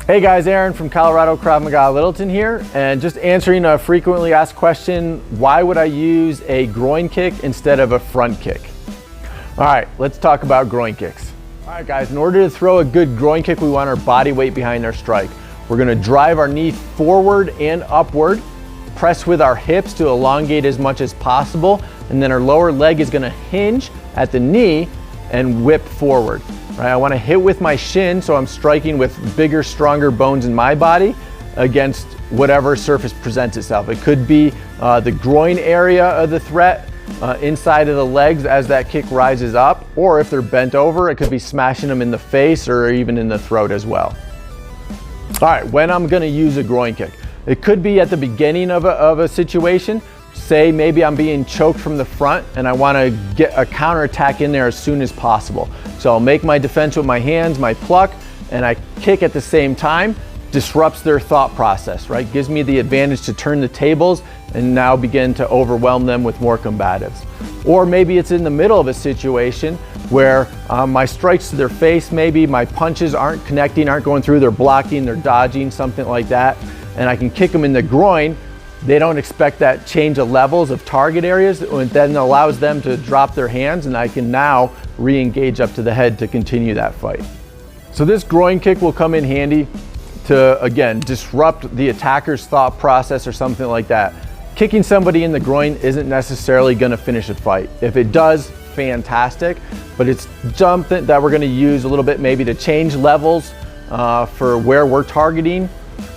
Hey guys, Aaron from Colorado Krav Maga Littleton here, and just answering a frequently asked question, why would I use a groin kick instead of a front kick? All right, let's talk about groin kicks. All right guys, in order to throw a good groin kick, we want our body weight behind our strike. We're gonna drive our knee forward and upward, press with our hips to elongate as much as possible, and then our lower leg is gonna hinge at the knee and whip forward. Right, I want to hit with my shin, so I'm striking with bigger, stronger bones in my body against whatever surface presents itself. It could be the groin area of the threat, inside of the legs as that kick rises up, or if they're bent over, it could be smashing them in the face or even in the throat as well. All right, when I'm going to use a groin kick, it could be at the beginning of a situation. Say maybe I'm being choked from the front and I want to get a counterattack in there as soon as possible. So I'll make my defense with my hands, my pluck, and I kick at the same time. Disrupts their thought process, right? Gives me the advantage to turn the tables and now begin to overwhelm them with more combatives. Or maybe it's in the middle of a situation where my strikes to their face, maybe my punches aren't connecting, aren't going through, they're blocking, they're dodging, something like that. And I can kick them in the groin. They don't expect that change of levels of target areas, and then allows them to drop their hands, and I can now re-engage up to the head to continue that fight. So this groin kick will come in handy to, again, disrupt the attacker's thought process or something like that. Kicking somebody in the groin isn't necessarily gonna finish a fight. If it does, fantastic, but it's something that we're gonna use a little bit maybe to change levels for where we're targeting,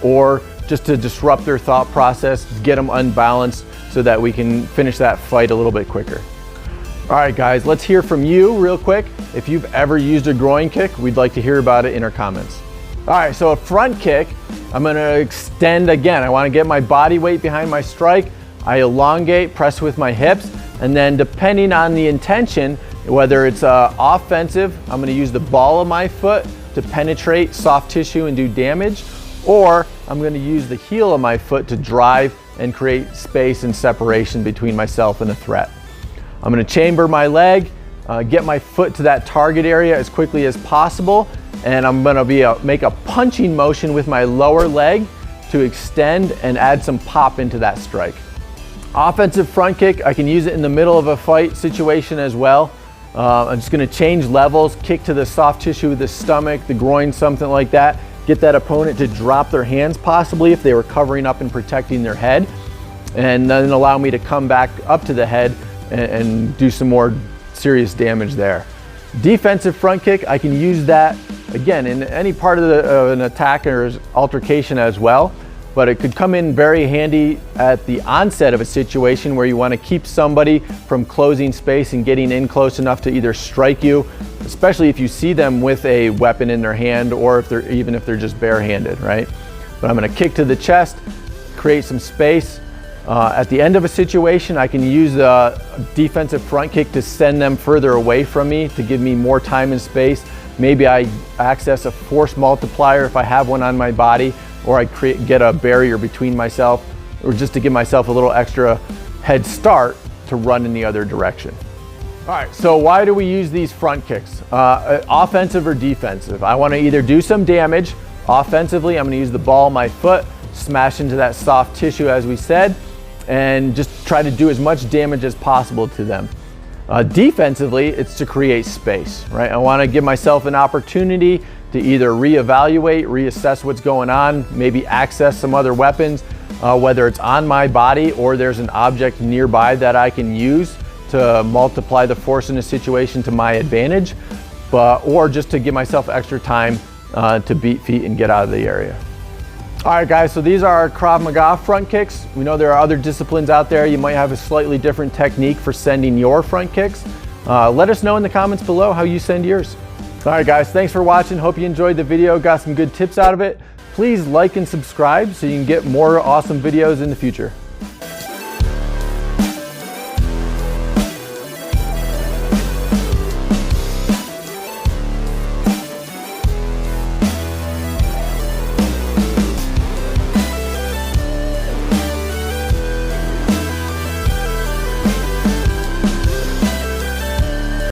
or just to disrupt their thought process, get them unbalanced so that we can finish that fight a little bit quicker. All right guys, let's hear from you real quick. If you've ever used a groin kick, we'd like to hear about it in our comments. All right, so a front kick, I'm gonna extend again. I wanna get my body weight behind my strike. I elongate, press with my hips, and then depending on the intention, whether it's offensive, I'm gonna use the ball of my foot to penetrate soft tissue and do damage, or I'm going to use the heel of my foot to drive and create space and separation between myself and a threat. I'm going to chamber my leg, get my foot to that target area as quickly as possible, and I'm going to make a punching motion with my lower leg to extend and add some pop into that strike. Offensive front kick, I can use it in the middle of a fight situation as well. I'm just going to change levels, kick to the soft tissue of the stomach, the groin, something like that. Get that opponent to drop their hands possibly if they were covering up and protecting their head, and then allow me to come back up to the head and do some more serious damage there. Defensive front kick, I can use that again in any part of an attack or altercation as well, but it could come in very handy at the onset of a situation where you want to keep somebody from closing space and getting in close enough to either strike you, especially if you see them with a weapon in their hand, or even if they're just barehanded, right? But I'm going to kick to the chest, create some space. At the end of a situation, I can use a defensive front kick to send them further away from me to give me more time and space. Maybe I access a force multiplier if I have one on my body, or I get a barrier between myself, or just to give myself a little extra head start to run in the other direction. All right, so why do we use these front kicks? Offensive or defensive? I want to either do some damage. Offensively, I'm going to use the ball of my foot, smash into that soft tissue as we said, and just try to do as much damage as possible to them. Defensively, it's to create space, right? I want to give myself an opportunity to either reevaluate, reassess what's going on, maybe access some other weapons, whether it's on my body or there's an object nearby that I can use to multiply the force in a situation to my advantage, or just to give myself extra time to beat feet and get out of the area. All right guys, so these are our Krav Maga front kicks. We know there are other disciplines out there. You might have a slightly different technique for sending your front kicks. Let us know in the comments below how you send yours. All right guys, thanks for watching. Hope you enjoyed the video, got some good tips out of it. Please like and subscribe so you can get more awesome videos in the future.